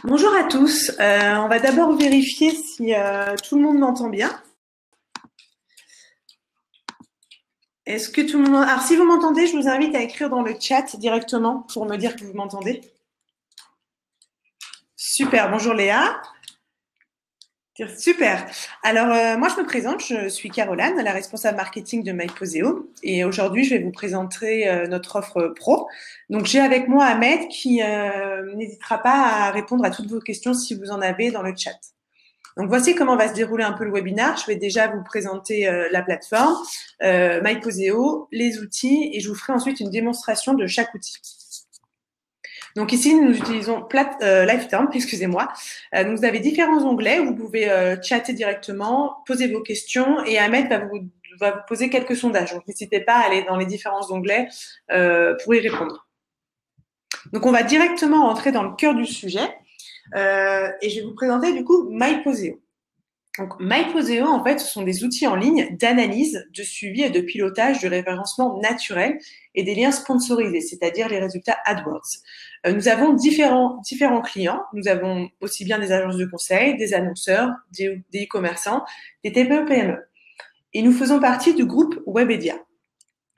Bonjour à tous. On va d'abord vérifier si tout le monde m'entend bien. Est-ce que tout le monde... Alors, si vous m'entendez, je vous invite à écrire dans le chat directement pour me dire que vous m'entendez. Super. Bonjour Léa. Super. Alors, moi, je me présente. Je suis Caroline, la responsable marketing de MyPoseo. Et aujourd'hui, je vais vous présenter notre offre pro. Donc, j'ai avec moi Ahmed qui n'hésitera pas à répondre à toutes vos questions si vous en avez dans le chat. Donc, voici comment va se dérouler un peu le webinaire. Je vais déjà vous présenter la plateforme, MyPoseo, les outils, et je vous ferai ensuite une démonstration de chaque outil. Donc ici, nous utilisons Lifeterm, excusez-moi. Donc vous avez différents onglets où vous pouvez chatter directement, poser vos questions, et Ahmed va vous poser quelques sondages. Donc n'hésitez pas à aller dans les différents onglets pour y répondre. Donc on va directement entrer dans le cœur du sujet. Et je vais vous présenter du coup MyPoseo. Donc MyPoseo, en fait, ce sont des outils en ligne d'analyse, de suivi et de pilotage de référencement naturel et des liens sponsorisés, c'est-à-dire les résultats AdWords. Nous avons différents clients. Nous avons aussi bien des agences de conseil, des annonceurs, des e-commerçants, des TPE-PME. Et nous faisons partie du groupe Webedia.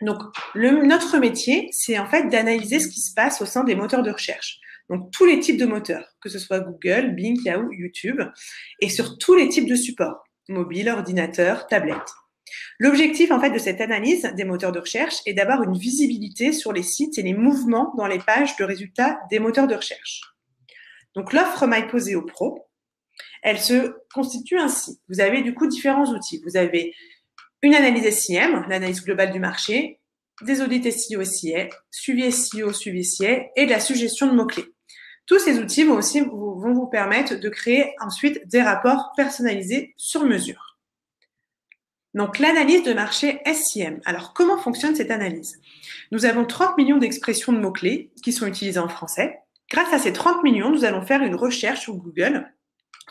Donc, notre métier, c'est en fait d'analyser ce qui se passe au sein des moteurs de recherche. Donc, tous les types de moteurs, que ce soit Google, Bing, Yahoo, YouTube, et sur tous les types de supports, mobile, ordinateur, tablette. L'objectif, en fait, de cette analyse des moteurs de recherche est d'avoir une visibilité sur les sites et les mouvements dans les pages de résultats des moteurs de recherche. Donc, l'offre MyPoseo Pro, elle se constitue ainsi. Vous avez du coup différents outils. Vous avez une analyse SIM, l'analyse globale du marché, des audits SEO, SIA, suivi SEO, suivi SIA et de la suggestion de mots-clés. Tous ces outils vont vous permettre de créer ensuite des rapports personnalisés sur mesure. Donc, l'analyse de marché SIM. Alors, comment fonctionne cette analyse? Nous avons 30 millions d'expressions de mots-clés qui sont utilisées en français. Grâce à ces 30 millions, nous allons faire une recherche sur Google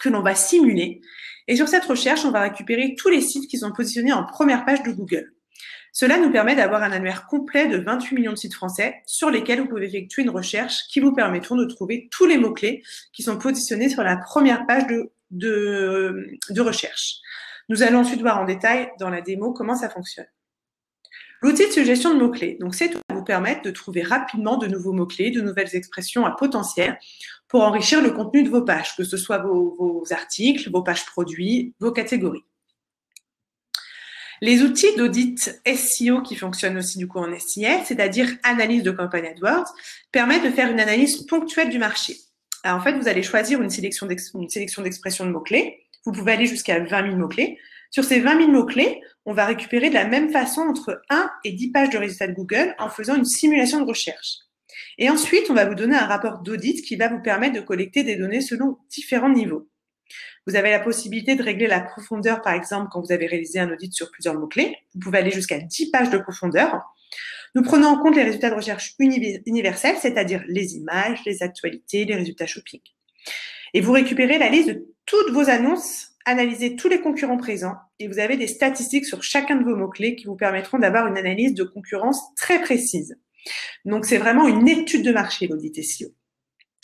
que l'on va simuler. Et sur cette recherche, on va récupérer tous les sites qui sont positionnés en première page de Google. Cela nous permet d'avoir un annuaire complet de 28 millions de sites français sur lesquels vous pouvez effectuer une recherche qui vous permettront de trouver tous les mots-clés qui sont positionnés sur la première page de recherche. Nous allons ensuite voir en détail dans la démo comment ça fonctionne. L'outil de suggestion de mots-clés, donc c'est tout vous permettre de trouver rapidement de nouveaux mots-clés, de nouvelles expressions à potentiel pour enrichir le contenu de vos pages, que ce soit vos articles, vos pages produits, vos catégories. Les outils d'audit SEO qui fonctionnent aussi du coup en SIA, c'est-à-dire analyse de campagne AdWords, permettent de faire une analyse ponctuelle du marché. Alors, en fait, vous allez choisir une sélection d'expressions de mots-clés. Vous pouvez aller jusqu'à 20 000 mots-clés. Sur ces 20 000 mots-clés, on va récupérer de la même façon entre 1 et 10 pages de résultats de Google en faisant une simulation de recherche. Et ensuite, on va vous donner un rapport d'audit qui va vous permettre de collecter des données selon différents niveaux. Vous avez la possibilité de régler la profondeur, par exemple, quand vous avez réalisé un audit sur plusieurs mots-clés. Vous pouvez aller jusqu'à 10 pages de profondeur. Nous prenons en compte les résultats de recherche universels, c'est-à-dire les images, les actualités, les résultats shopping. Et vous récupérez la liste de toutes vos annonces, analysez tous les concurrents présents et vous avez des statistiques sur chacun de vos mots-clés qui vous permettront d'avoir une analyse de concurrence très précise. Donc, c'est vraiment une étude de marché, l'audit SEO.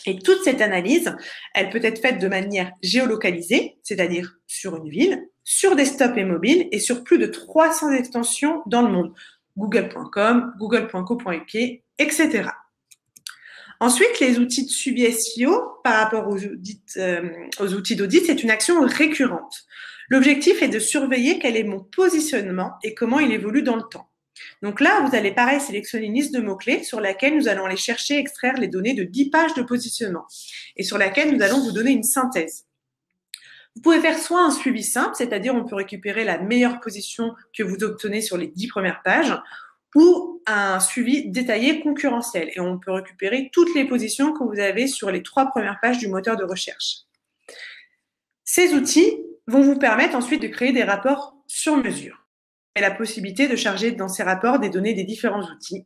Et toute cette analyse, elle peut être faite de manière géolocalisée, c'est-à-dire sur une ville, sur desktop et mobile et sur plus de 300 extensions dans le monde. Google.com, google.co.uk, etc. Ensuite, les outils de suivi SEO par rapport aux outils d'audit, c'est une action récurrente. L'objectif est de surveiller quel est mon positionnement et comment il évolue dans le temps. Donc là, vous allez pareil sélectionner une liste de mots-clés sur laquelle nous allons aller chercher, extraire les données de 10 pages de positionnement et sur laquelle nous allons vous donner une synthèse. Vous pouvez faire soit un suivi simple, c'est-à-dire on peut récupérer la meilleure position que vous obtenez sur les 10 premières pages, ou un suivi détaillé concurrentiel. Et on peut récupérer toutes les positions que vous avez sur les 3 premières pages du moteur de recherche. Ces outils vont vous permettre ensuite de créer des rapports sur mesure. Vous avez la possibilité de charger dans ces rapports des données des différents outils.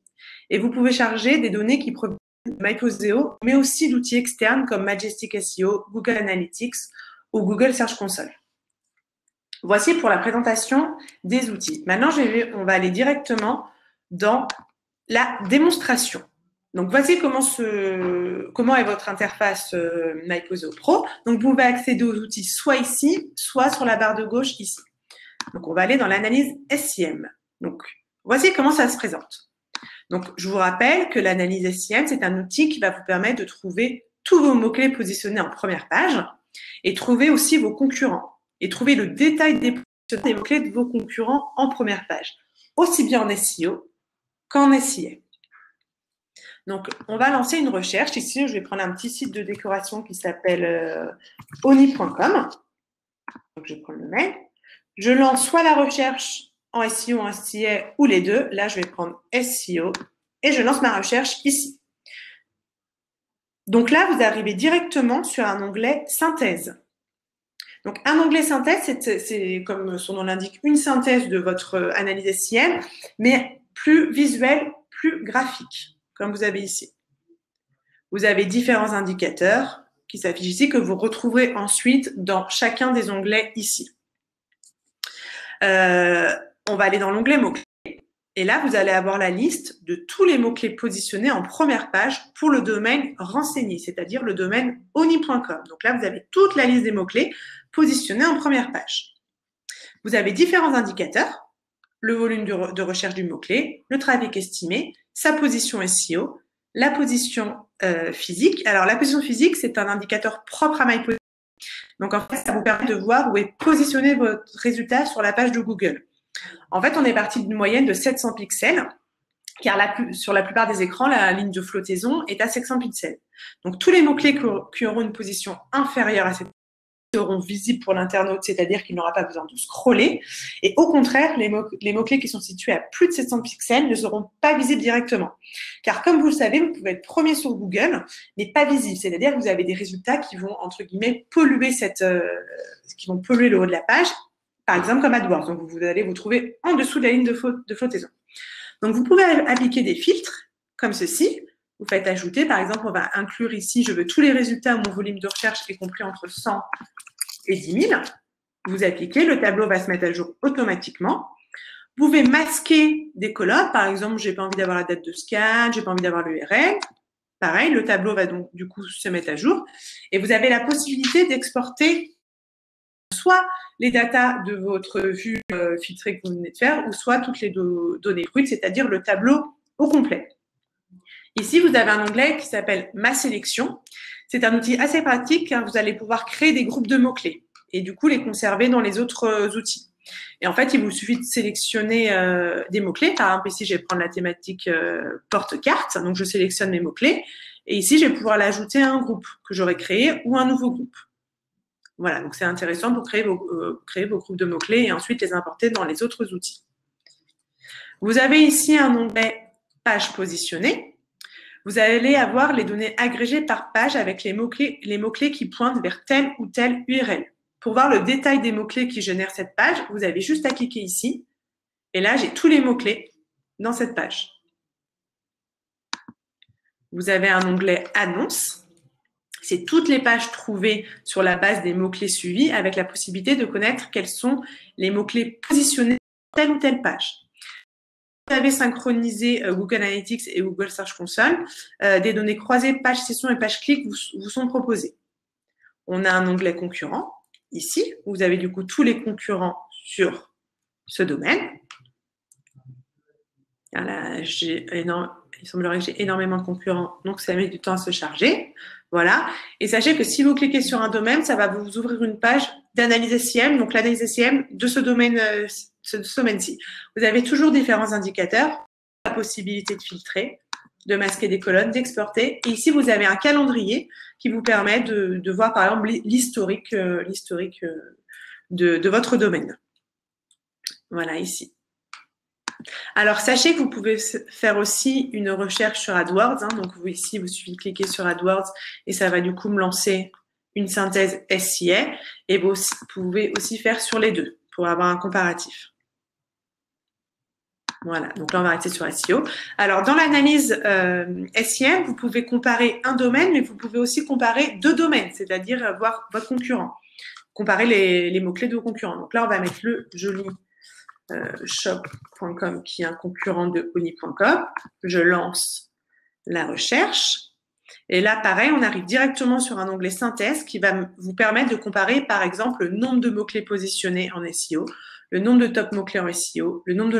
Et vous pouvez charger des données qui proviennent de MyPoseo, mais aussi d'outils externes comme Majestic SEO, Google Analytics ou Google Search Console. Voici pour la présentation des outils. Maintenant, on va aller directement dans la démonstration. Donc, voici comment est votre interface MyPoseo Pro. Donc, vous pouvez accéder aux outils soit ici, soit sur la barre de gauche ici. Donc, on va aller dans l'analyse SIM. Donc, voici comment ça se présente. Donc, je vous rappelle que l'analyse SIM, c'est un outil qui va vous permettre de trouver tous vos mots-clés positionnés en première page et trouver aussi vos concurrents et trouver le détail des mots-clés de vos concurrents en première page, aussi bien en SEO qu'en SIM. Donc, on va lancer une recherche. Ici, je vais prendre un petit site de décoration qui s'appelle oni.com. Donc, je prends le mail. Je lance soit la recherche en SEO, en SIA ou les deux. Là, je vais prendre SEO et je lance ma recherche ici. Donc là, vous arrivez directement sur un onglet synthèse. Donc, un onglet synthèse, c'est comme son nom l'indique, une synthèse de votre analyse SIM, mais plus visuelle, plus graphique, comme vous avez ici. Vous avez différents indicateurs qui s'affichent ici, que vous retrouverez ensuite dans chacun des onglets ici. On va aller dans l'onglet mots-clés. Et là, vous allez avoir la liste de tous les mots-clés positionnés en première page pour le domaine renseigné, c'est-à-dire le domaine oni.com. Donc là, vous avez toute la liste des mots-clés positionnés en première page. Vous avez différents indicateurs, le volume de recherche du mot-clé, le trafic estimé, sa position SEO, la position physique. Alors, la position physique, c'est un indicateur propre à MyPoseo. Donc, en fait, ça vous permet de voir où est positionné votre résultat sur la page de Google. En fait, on est parti d'une moyenne de 700 pixels, car sur la plupart des écrans, la ligne de flottaison est à 700 pixels. Donc, tous les mots-clés qui auront une position inférieure à cette seront visibles pour l'internaute, c'est-à-dire qu'il n'aura pas besoin de scroller. Et au contraire, les mots-clés qui sont situés à plus de 700 pixels ne seront pas visibles directement. Car comme vous le savez, vous pouvez être premier sur Google, mais pas visible. C'est-à-dire que vous avez des résultats qui vont, entre guillemets, polluer le haut de la page, par exemple comme AdWords. Donc, vous allez vous trouver en dessous de la ligne de flottaison. Donc, vous pouvez appliquer des filtres comme ceci. Vous faites ajouter, par exemple, on va inclure ici, je veux tous les résultats où mon volume de recherche est compris entre 100 et 10 000. Vous appliquez, le tableau va se mettre à jour automatiquement. Vous pouvez masquer des colonnes. Par exemple, j'ai pas envie d'avoir la date de scan, j'ai pas envie d'avoir l'URL. Pareil, le tableau va donc du coup se mettre à jour. Et vous avez la possibilité d'exporter soit les datas de votre vue filtrée que vous venez de faire, ou soit toutes les données brutes, c'est-à-dire le tableau au complet. Ici, vous avez un onglet qui s'appelle « Ma sélection ». C'est un outil assez pratique car vous allez pouvoir créer des groupes de mots-clés et du coup les conserver dans les autres outils. Et en fait, il vous suffit de sélectionner des mots-clés. Par exemple, ici, je vais prendre la thématique porte-carte. Donc, je sélectionne mes mots-clés. Et ici, je vais pouvoir l'ajouter à un groupe que j'aurais créé ou un nouveau groupe. Voilà, donc c'est intéressant pour créer vos groupes de mots-clés et ensuite les importer dans les autres outils. Vous avez ici un onglet « Page positionnée ». Vous allez avoir les données agrégées par page avec les mots-clés qui pointent vers telle ou telle URL. Pour voir le détail des mots-clés qui génèrent cette page, vous avez juste à cliquer ici. Et là, j'ai tous les mots-clés dans cette page. Vous avez un onglet « Annonces ». C'est toutes les pages trouvées sur la base des mots-clés suivis avec la possibilité de connaître quels sont les mots-clés positionnés sur telle ou telle page. Vous avez synchronisé Google Analytics et Google Search Console. Des données croisées, page session et page clic vous sont proposées. On a un onglet concurrents ici. Vous avez du coup tous les concurrents sur ce domaine. Là, il semblerait que j'ai énormément de concurrents, donc ça met du temps à se charger. Voilà. Et sachez que si vous cliquez sur un domaine, ça va vous ouvrir une page d'analyse SIM, donc l'analyse SIM de ce domaine-ci. Vous avez toujours différents indicateurs, la possibilité de filtrer, de masquer des colonnes, d'exporter. Et ici, vous avez un calendrier qui vous permet de voir, par exemple, l'historique de votre domaine. Voilà, ici. Alors, sachez que vous pouvez faire aussi une recherche sur AdWords. Donc, ici, il vous suffit de cliquer sur AdWords et ça va du coup me lancer une synthèse SIA. Et vous pouvez aussi faire sur les deux pour avoir un comparatif. Voilà, donc là, on va rester sur SEO. Alors, dans l'analyse SIM, vous pouvez comparer un domaine, mais vous pouvez aussi comparer deux domaines, c'est-à-dire voir votre concurrent. Comparer les mots-clés de vos concurrents. Donc là, on va mettre le joli shop.com qui est un concurrent de oni.com. Je lance la recherche. Et là, pareil, on arrive directement sur un onglet synthèse qui va vous permettre de comparer, par exemple, le nombre de mots-clés positionnés en SEO, le nombre de top mots-clés en SEO, le nombre de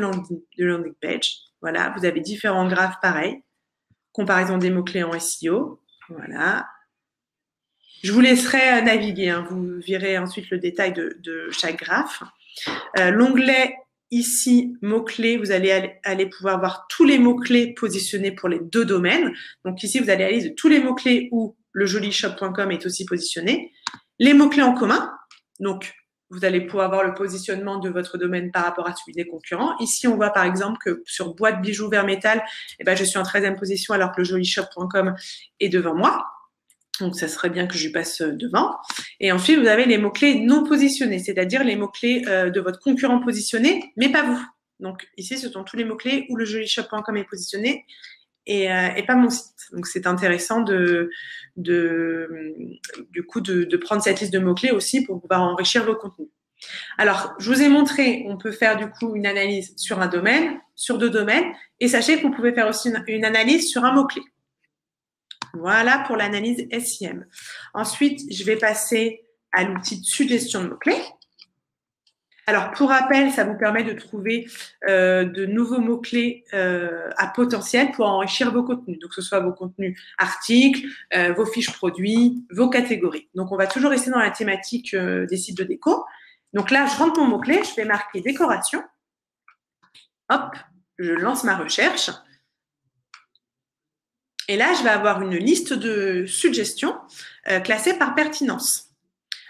landing page. Voilà, vous avez différents graphes pareils. Comparaison des mots-clés en SEO. Voilà. Je vous laisserai naviguer, hein. Vous verrez ensuite le détail de chaque graphe. L'onglet ici, mots-clés, vous allez aller pouvoir voir tous les mots-clés positionnés pour les deux domaines. Donc ici, vous allez aller de tous les mots-clés où le jolyshop.com est aussi positionné. Les mots-clés en commun, donc vous allez pouvoir voir le positionnement de votre domaine par rapport à celui des concurrents. Ici, on voit par exemple que sur boîte bijoux vert métal, eh ben, je suis en 13e position alors que le jolyshop.com est devant moi. Donc, ça serait bien que je lui passe devant. Et ensuite, vous avez les mots-clés non positionnés, c'est-à-dire les mots-clés de votre concurrent positionné, mais pas vous. Donc, ici, ce sont tous les mots-clés où le jolyshop.com est positionné et pas mon site. Donc, c'est intéressant du coup, de prendre cette liste de mots-clés aussi pour pouvoir enrichir vos contenus. Alors, je vous ai montré, on peut faire du coup une analyse sur un domaine, sur deux domaines, et sachez que vous pouvez faire aussi une analyse sur un mot-clé. Voilà pour l'analyse SIM. Ensuite, je vais passer à l'outil de suggestion de mots-clés. Alors, pour rappel, ça vous permet de trouver de nouveaux mots-clés à potentiel pour enrichir vos contenus. Donc, que ce soit vos contenus articles, vos fiches produits, vos catégories. Donc, on va toujours rester dans la thématique des sites de déco. Donc là, je rentre mon mot-clé, je vais marquer décoration. Hop, je lance ma recherche. Et là, je vais avoir une liste de suggestions classées par pertinence,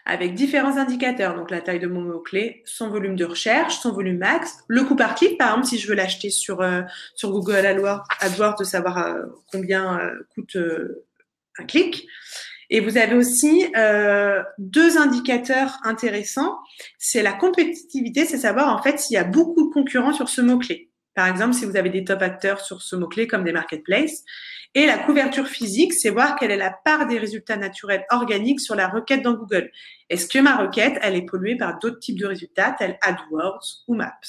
avec différents indicateurs. Donc, la taille de mon mot-clé, son volume de recherche, son volume max, le coût par clic. Par exemple, si je veux l'acheter sur Google AdWords, de savoir combien coûte un clic. Et vous avez aussi deux indicateurs intéressants. C'est la compétitivité, c'est savoir en fait s'il y a beaucoup de concurrents sur ce mot-clé. Par exemple, si vous avez des top acteurs sur ce mot-clé comme des marketplaces. Et la couverture physique, c'est voir quelle est la part des résultats naturels organiques sur la requête dans Google. Est-ce que ma requête, elle est polluée par d'autres types de résultats, tels AdWords ou Maps?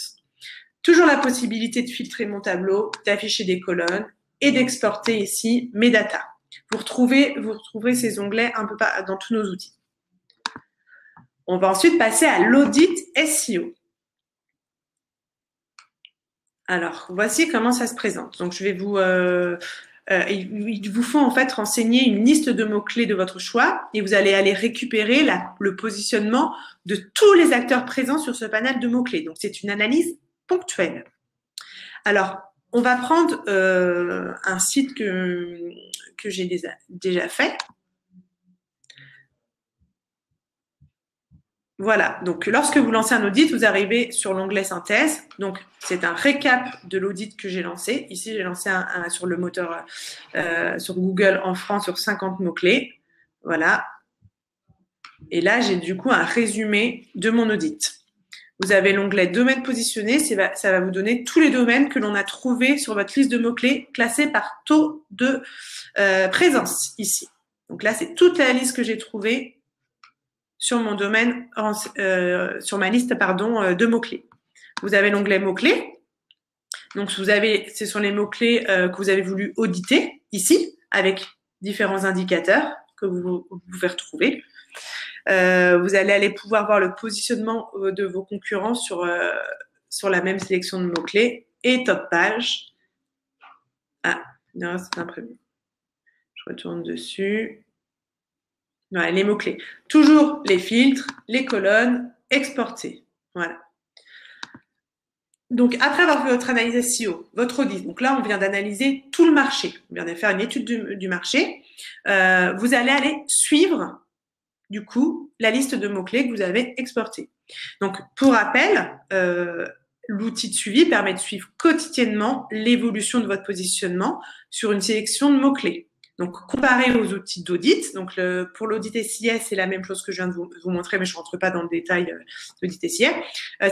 Toujours la possibilité de filtrer mon tableau, d'afficher des colonnes et d'exporter ici mes datas. Vous retrouverez ces onglets un peu dans tous nos outils. On va ensuite passer à l'audit SEO. Alors, voici comment ça se présente. Donc, je vais vous... il vous faut en fait renseigner une liste de mots-clés de votre choix et vous allez aller récupérer le positionnement de tous les acteurs présents sur ce panel de mots-clés. Donc, c'est une analyse ponctuelle. Alors, on va prendre un site que j'ai déjà fait. Voilà, donc lorsque vous lancez un audit, vous arrivez sur l'onglet synthèse. Donc, c'est un récap de l'audit que j'ai lancé. Ici, j'ai lancé un sur le moteur, sur Google en France sur 50 mots-clés. Voilà. Et là, j'ai du coup un résumé de mon audit. Vous avez l'onglet domaine positionné, ça va vous donner tous les domaines que l'on a trouvés sur votre liste de mots-clés classés par taux de présence ici. Donc là, c'est toute la liste que j'ai trouvée sur mon domaine, sur ma liste de mots-clés. Vous avez l'onglet mots-clés. Donc, ce sont les mots-clés que vous avez voulu auditer ici, avec différents indicateurs que vous pouvez retrouver. Vous allez aller pouvoir voir le positionnement de vos concurrents sur la même sélection de mots-clés et top page. Ah, non, c'est imprévu. Je retourne dessus. Voilà, les mots-clés. Toujours les filtres, les colonnes, exporter. Voilà. Donc, après avoir fait votre analyse SEO, votre audit, donc là, on vient d'analyser tout le marché. On vient de faire une étude du marché. Vous allez aller suivre, du coup, la liste de mots-clés que vous avez exportés. Donc, pour rappel, l'outil de suivi permet de suivre quotidiennement l'évolution de votre positionnement sur une sélection de mots-clés. Donc, comparé aux outils d'audit, donc pour l'audit SIS, c'est la même chose que je viens de vous montrer, mais je ne rentre pas dans le détail de l'audit SIS.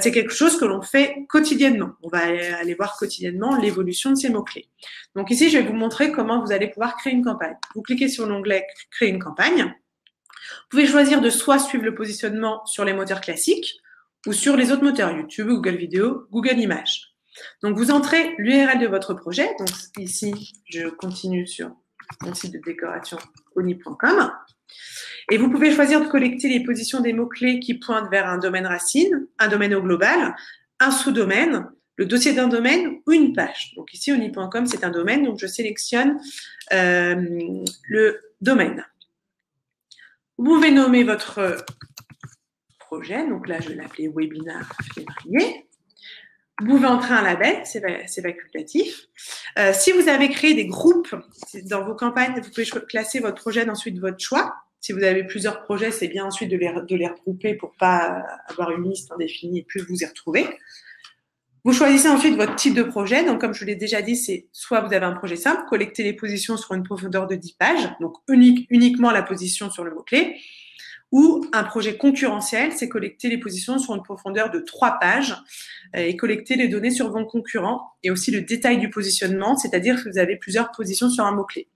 C'est quelque chose que l'on fait quotidiennement. On va aller voir quotidiennement l'évolution de ces mots-clés. Donc ici, je vais vous montrer comment vous allez pouvoir créer une campagne. Vous cliquez sur l'onglet « Créer une campagne ». Vous pouvez choisir de soit suivre le positionnement sur les moteurs classiques ou sur les autres moteurs, YouTube, Google Vidéo, Google Images. Donc, vous entrez l'URL de votre projet. Donc, ici, je continue sur mon site de décoration oni.com. Et vous pouvez choisir de collecter les positions des mots-clés qui pointent vers un domaine racine, un domaine au global, un sous-domaine, le dossier d'un domaine ou une page. Donc ici, oni.com, c'est un domaine, donc je sélectionne le domaine. Vous pouvez nommer votre projet. Donc là, je vais l'appeler Webinar février. Vous pouvez entrer un label, c'est facultatif. Si vous avez créé des groupes dans vos campagnes, vous pouvez classer votre projet ensuite de votre choix. Si vous avez plusieurs projets, c'est bien ensuite de les regrouper pour pas avoir une liste indéfinie et plus vous y retrouver. Vous choisissez ensuite votre type de projet. Donc, comme je vous l'ai déjà dit, c'est soit vous avez un projet simple, collecter les positions sur une profondeur de 10 pages, donc uniquement la position sur le mot-clé, ou un projet concurrentiel, c'est collecter les positions sur une profondeur de 3 pages et collecter les données sur vos concurrents et aussi le détail du positionnement, c'est-à-dire que vous avez plusieurs positions sur un mot-clé.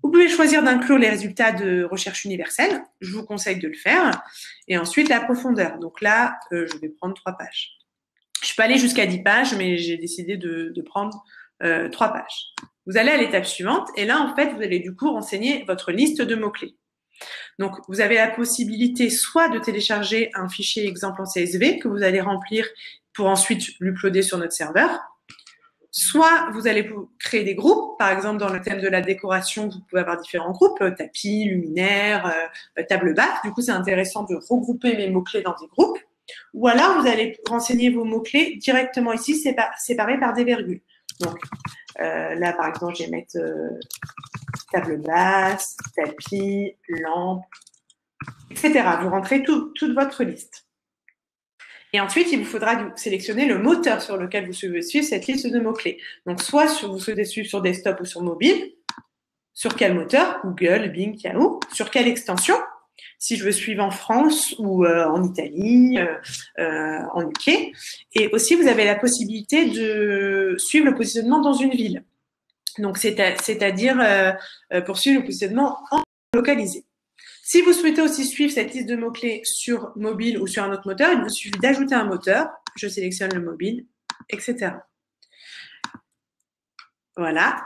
Vous pouvez choisir d'inclure les résultats de recherche universelle. Je vous conseille de le faire. Et ensuite, la profondeur. Donc là, je vais prendre 3 pages. Je peux aller jusqu'à 10 pages, mais j'ai décidé de prendre 3 pages. Vous allez à l'étape suivante. Et là, en fait, vous allez du coup renseigner votre liste de mots-clés. Donc, vous avez la possibilité soit de télécharger un fichier exemple en CSV que vous allez remplir pour ensuite l'uploader sur notre serveur. Soit vous allez créer des groupes, par exemple dans le thème de la décoration, vous pouvez avoir différents groupes, tapis, luminaires, table basse. Du coup, c'est intéressant de regrouper mes mots-clés dans des groupes. Ou alors, vous allez renseigner vos mots-clés directement ici, séparés par des virgules. Donc, là, par exemple, je vais mettre table basse, tapis, lampe, etc. Vous rentrez toute votre liste. Et ensuite, il vous faudra sélectionner le moteur sur lequel vous souhaitez suivre cette liste de mots-clés. Donc, soit vous souhaitez suivre sur desktop ou sur mobile. Sur quel moteur? Google, Bing, Yahoo. Sur quelle extension? Si je veux suivre en France ou en Italie, en UK. Et aussi, vous avez la possibilité de suivre le positionnement dans une ville. Donc, c'est-à-dire poursuivre le positionnement en localisé. Si vous souhaitez aussi suivre cette liste de mots-clés sur mobile ou sur un autre moteur, il vous suffit d'ajouter un moteur. Je sélectionne le mobile, etc. Voilà.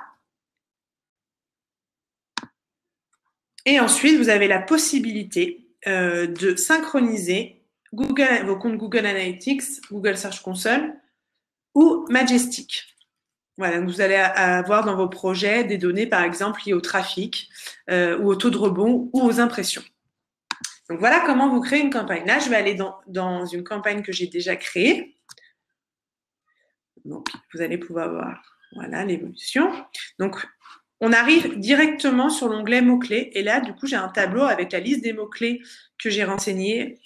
Et ensuite, vous avez la possibilité de synchroniser vos comptes Google Analytics, Google Search Console ou Majestic. Voilà, vous allez avoir dans vos projets des données, par exemple, liées au trafic ou au taux de rebond ou aux impressions. Donc, voilà comment vous créez une campagne. Là, je vais aller dans une campagne que j'ai déjà créée. Donc, vous allez pouvoir voir voilà, l'évolution. Donc, on arrive directement sur l'onglet mots-clés. Et là, du coup, j'ai un tableau avec la liste des mots-clés que j'ai renseignés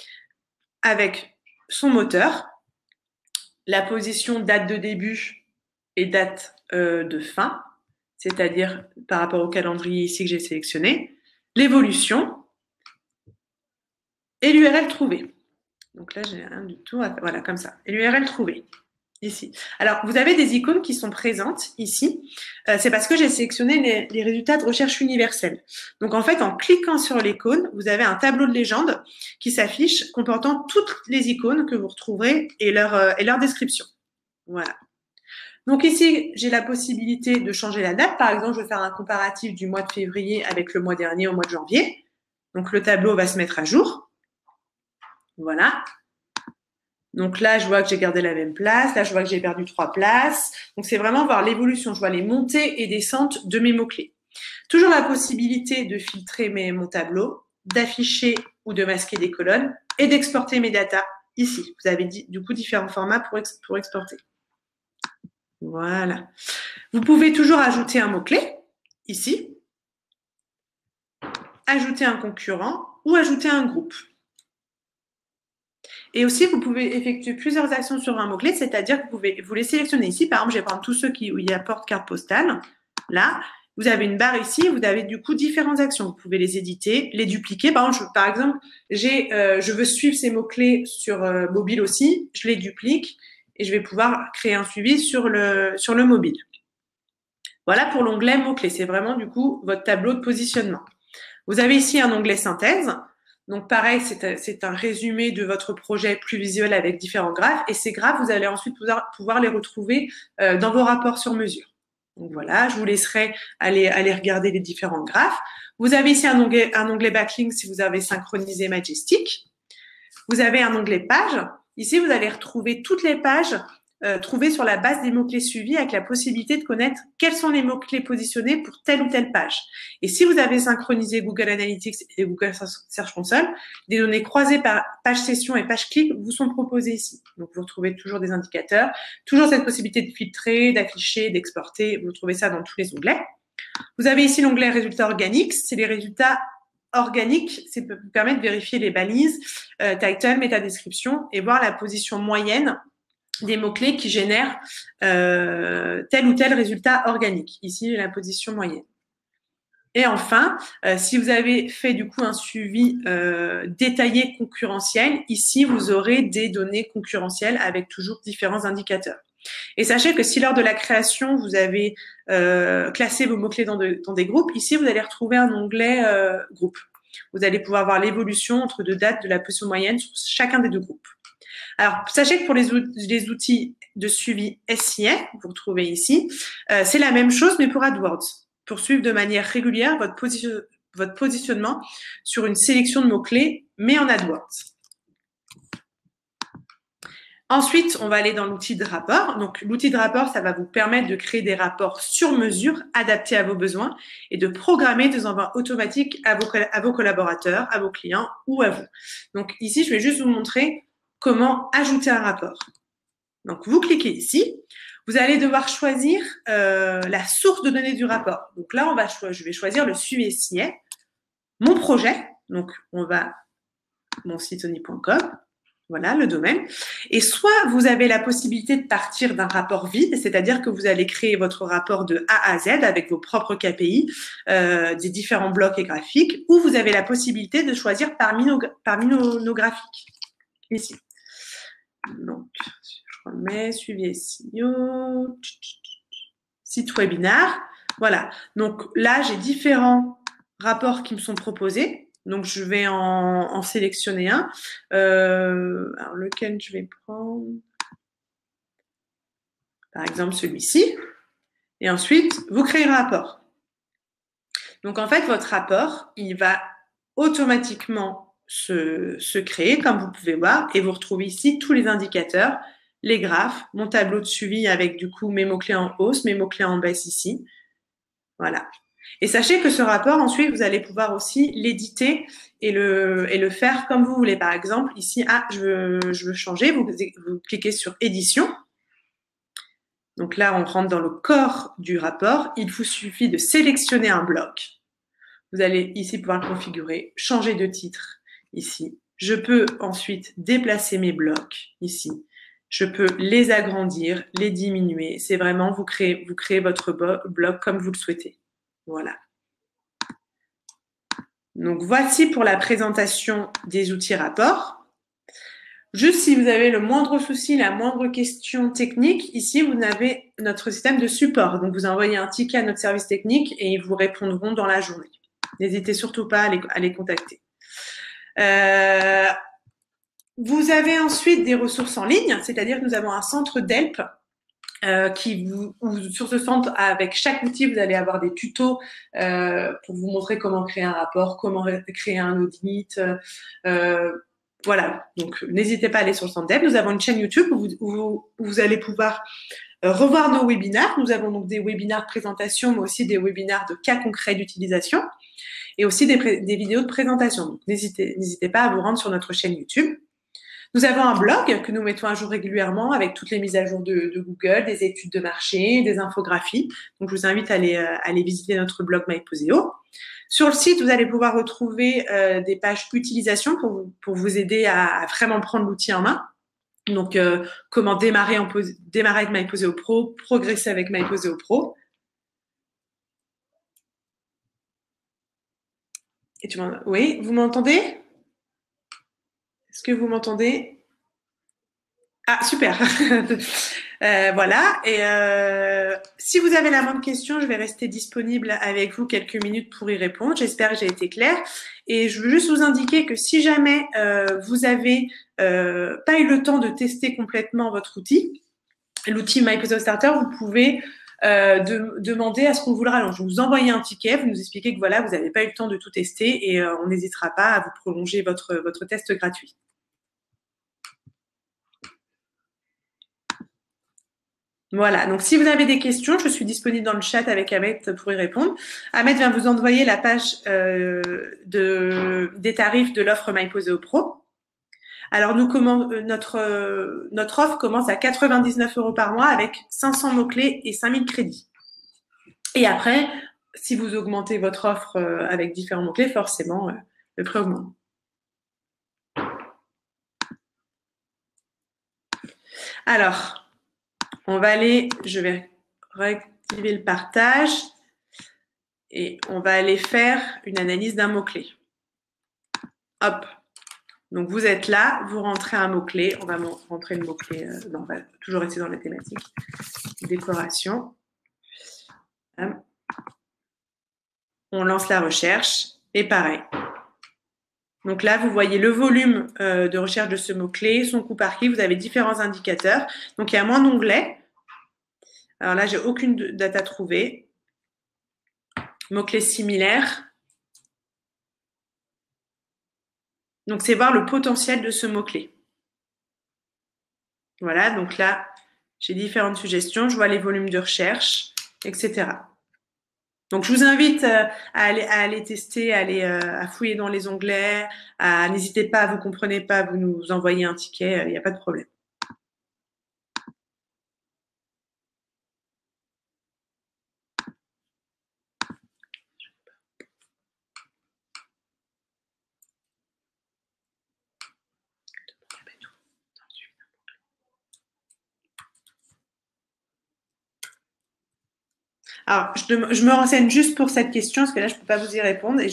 avec son moteur, la position date de début et date de fin, c'est-à-dire par rapport au calendrier ici que j'ai sélectionné, l'évolution et l'URL trouvée. Donc là, j'ai rien du tout. Voilà, comme ça. Et l'URL trouvée. Ici. Alors, vous avez des icônes qui sont présentes ici. C'est parce que j'ai sélectionné les résultats de recherche universelle. Donc, en fait, en cliquant sur l'icône, vous avez un tableau de légende qui s'affiche comportant toutes les icônes que vous retrouverez et leur description. Voilà. Donc ici, j'ai la possibilité de changer la date. Par exemple, je vais faire un comparatif du mois de février avec le mois dernier au mois de janvier. Donc, le tableau va se mettre à jour. Voilà. Donc là, je vois que j'ai gardé la même place. Là, je vois que j'ai perdu 3 places. Donc, c'est vraiment voir l'évolution. Je vois les montées et descentes de mes mots-clés. Toujours la possibilité de filtrer mon tableau, d'afficher ou de masquer des colonnes et d'exporter mes datas ici. Vous avez du coup différents formats pour exporter. Voilà. Vous pouvez toujours ajouter un mot-clé ici, ajouter un concurrent ou ajouter un groupe. Et aussi, vous pouvez effectuer plusieurs actions sur un mot-clé, c'est-à-dire que vous les sélectionner ici. Par exemple, je vais prendre tous ceux où il y a porte carte postale. Là, vous avez une barre ici, vous avez du coup différentes actions. Vous pouvez les éditer, les dupliquer. Par exemple, je veux suivre ces mots-clés sur mobile aussi. Je les duplique et je vais pouvoir créer un suivi sur le mobile. Voilà pour l'onglet mots-clés. C'est vraiment du coup votre tableau de positionnement. Vous avez ici un onglet synthèse. Donc pareil, c'est un résumé de votre projet plus visuel avec différents graphes. Et ces graphes, vous allez ensuite pouvoir les retrouver dans vos rapports sur mesure. Donc voilà, je vous laisserai aller regarder les différents graphes. Vous avez ici un onglet backlink si vous avez synchronisé Majestic. Vous avez un onglet pages. Ici, vous allez retrouver toutes les pages trouvées sur la base des mots-clés suivis avec la possibilité de connaître quels sont les mots-clés positionnés pour telle ou telle page. Et si vous avez synchronisé Google Analytics et Google Search Console, des données croisées par page session et page clic vous sont proposées ici. Donc, vous retrouvez toujours des indicateurs, toujours cette possibilité de filtrer, d'afficher, d'exporter. Vous trouvez ça dans tous les onglets. Vous avez ici l'onglet résultats organiques. C'est les résultats organiques, ça peut vous permettre de vérifier les balises, title, métadescription et voir la position moyenne des mots-clés qui génèrent tel ou tel résultat organique. Ici, la position moyenne. Et enfin, si vous avez fait du coup un suivi détaillé concurrentiel, ici, vous aurez des données concurrentielles avec toujours différents indicateurs. Et sachez que si lors de la création, vous avez classé vos mots-clés dans des groupes, ici, vous allez retrouver un onglet groupe. Vous allez pouvoir voir l'évolution entre deux dates de la position moyenne sur chacun des deux groupes. Alors, sachez que pour les outils de suivi SIA, vous retrouvez ici, c'est la même chose, mais pour AdWords, pour suivre de manière régulière votre positionnement sur une sélection de mots-clés, mais en AdWords. Ensuite, on va aller dans l'outil de rapport. Donc, l'outil de rapport, ça va vous permettre de créer des rapports sur mesure, adaptés à vos besoins et de programmer des envois automatiques à vos collaborateurs, à vos clients ou à vous. Donc, ici, je vais juste vous montrer comment ajouter un rapport. Donc, vous cliquez ici. Vous allez devoir choisir la source de données du rapport. Donc là, je vais choisir le suivi SIA, mon projet. Donc, on va mon site oni.com. Voilà le domaine. Et soit vous avez la possibilité de partir d'un rapport vide, c'est-à-dire que vous allez créer votre rapport de A à Z avec vos propres KPI, des différents blocs et graphiques, ou vous avez la possibilité de choisir parmi nos graphiques. Ici. Donc, je remets suivi SEO, site webinar. Voilà. Donc là, j'ai différents rapports qui me sont proposés. Donc, je vais en sélectionner un. Alors, lequel je vais prendre? Par exemple, celui-ci. Et ensuite, vous créez un rapport. Donc, en fait, votre rapport, il va automatiquement se créer, comme vous pouvez voir. Et vous retrouvez ici tous les indicateurs, les graphes, mon tableau de suivi avec, du coup, mes mots-clés en hausse, mes mots-clés en baisse ici. Voilà. Et sachez que ce rapport, ensuite, vous allez pouvoir aussi l'éditer et le faire comme vous voulez. Par exemple, ici, je veux changer. Vous cliquez sur édition. Donc là, on rentre dans le corps du rapport. Il vous suffit de sélectionner un bloc. Vous allez ici pouvoir le configurer, changer de titre ici. Je peux ensuite déplacer mes blocs ici. Je peux les agrandir, les diminuer. C'est vraiment, vous créez votre bloc comme vous le souhaitez. Voilà. Donc, voici pour la présentation des outils rapports. Juste si vous avez le moindre souci, la moindre question technique, ici, vous avez notre système de support. Donc, vous envoyez un ticket à notre service technique et ils vous répondront dans la journée. N'hésitez surtout pas à les contacter. Vous avez ensuite des ressources en ligne, c'est-à-dire que nous avons un centre d'help sur ce centre, avec chaque outil, vous allez avoir des tutos pour vous montrer comment créer un rapport, comment créer un audit. Voilà, donc n'hésitez pas à aller sur le centre d'help. Nous avons une chaîne YouTube où vous allez pouvoir revoir nos webinaires. Nous avons donc des webinaires de présentation, mais aussi des webinaires de cas concrets d'utilisation et aussi des vidéos de présentation. Donc, n'hésitez pas à vous rendre sur notre chaîne YouTube. Nous avons un blog que nous mettons à jour régulièrement avec toutes les mises à jour de Google, des études de marché, des infographies. Donc, je vous invite à aller visiter notre blog MyPoseo. Sur le site, vous allez pouvoir retrouver des pages utilisation pour vous aider à vraiment prendre l'outil en main. Donc, comment démarrer avec MyPoseo Pro, progresser avec MyPoseo Pro. Oui, vous m'entendez? Est-ce que vous m'entendez? Ah, super. Voilà. Et si vous avez la moindre question, je vais rester disponible avec vous quelques minutes pour y répondre. J'espère que j'ai été claire. Et je veux juste vous indiquer que si jamais vous avez pas eu le temps de tester complètement votre outil, l'outil MyPoso Starter, vous pouvez demander à ce qu'on vous le rallonge. Vous envoyez un ticket, vous nous expliquez que voilà, vous n'avez pas eu le temps de tout tester et on n'hésitera pas à vous prolonger votre test gratuit. Voilà, donc si vous avez des questions, je suis disponible dans le chat avec Ahmed pour y répondre. Ahmed vient vous envoyer la page des tarifs de l'offre MyPoseo Pro. Alors notre offre commence à 99 € par mois avec 500 mots-clés et 5000 crédits. Et après, si vous augmentez votre offre avec différents mots-clés, forcément, le prix augmente. Alors, on va aller, je vais réactiver le partage et on va aller faire une analyse d'un mot-clé. Hop. Donc, vous êtes là, vous rentrez un mot-clé. On va rentrer le mot-clé. Non, on va toujours rester dans la thématique. Décoration. On lance la recherche. Et pareil. Donc là, vous voyez le volume de recherche de ce mot-clé, son coût par clic. Vous avez différents indicateurs. Donc, il y a moins d'onglets. Alors là, j'ai aucune date à trouver. Mots-clés similaires. Donc, c'est voir le potentiel de ce mot-clé. Voilà, donc là, j'ai différentes suggestions. Je vois les volumes de recherche, etc. Donc, je vous invite à aller tester, à fouiller dans les onglets. N'hésitez pas, vous comprenez pas, vous nous envoyez un ticket, il n'y a pas de problème. Alors, je me renseigne juste pour cette question, parce que là, je ne peux pas vous y répondre et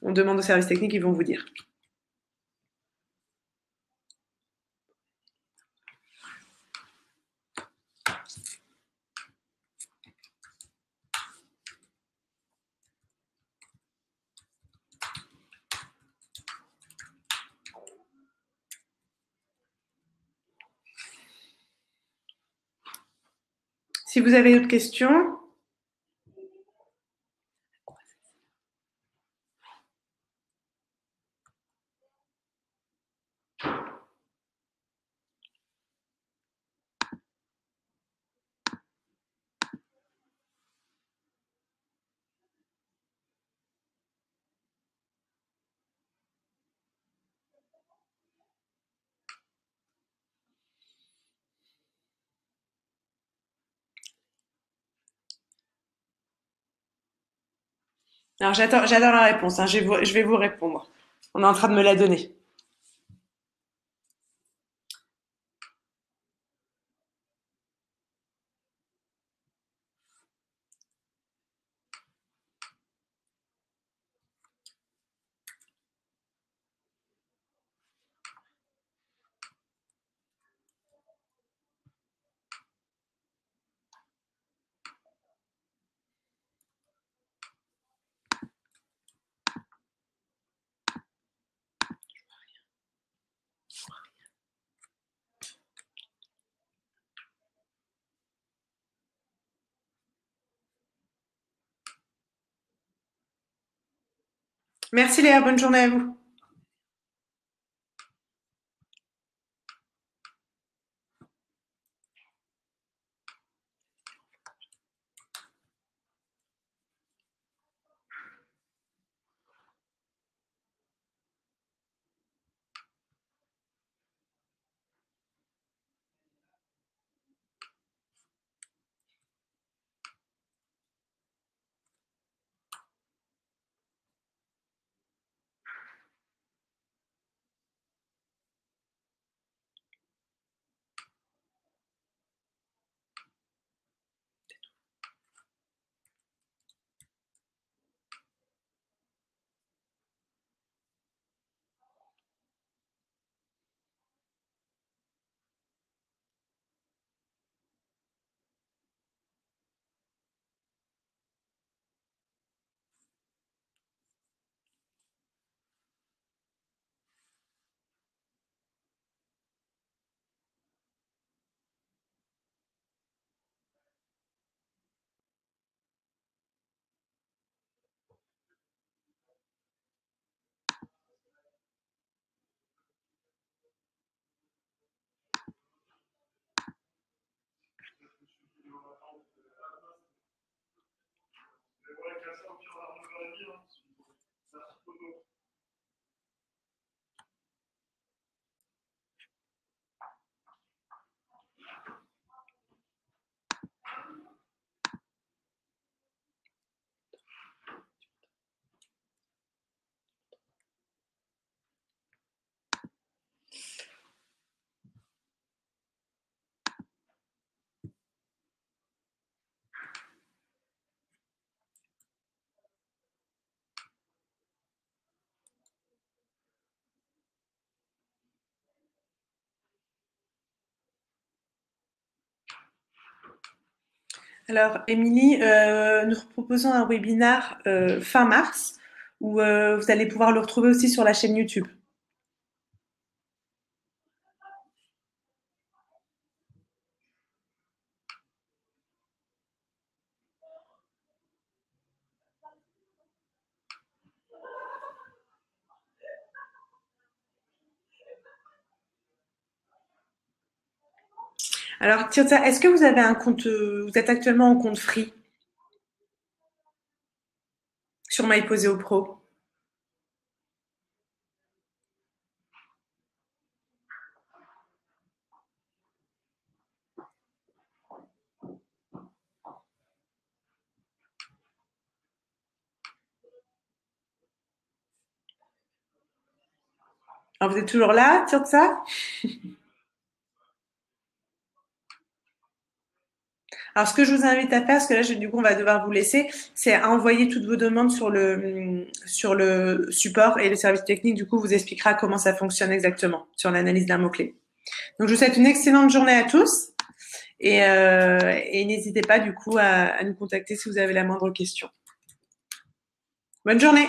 on demande au service technique, ils vont vous dire. Si vous avez d'autres questions, alors j'adore la réponse, hein, je vais vous répondre. On est en train de me la donner. Merci Léa, bonne journée à vous. Alors, Émilie, nous proposons un webinaire fin mars où vous allez pouvoir le retrouver aussi sur la chaîne YouTube. Alors, Tirza, est-ce que vous avez un compte, vous êtes actuellement en compte free sur MyPoseo Pro? Alors, vous êtes toujours là, Tirza? Alors, ce que je vous invite à faire, parce que là, du coup, on va devoir vous laisser, c'est à envoyer toutes vos demandes sur le support et le service technique, du coup, vous expliquera comment ça fonctionne exactement sur l'analyse d'un mot-clé. Donc, je vous souhaite une excellente journée à tous et n'hésitez pas, du coup, à nous contacter si vous avez la moindre question. Bonne journée!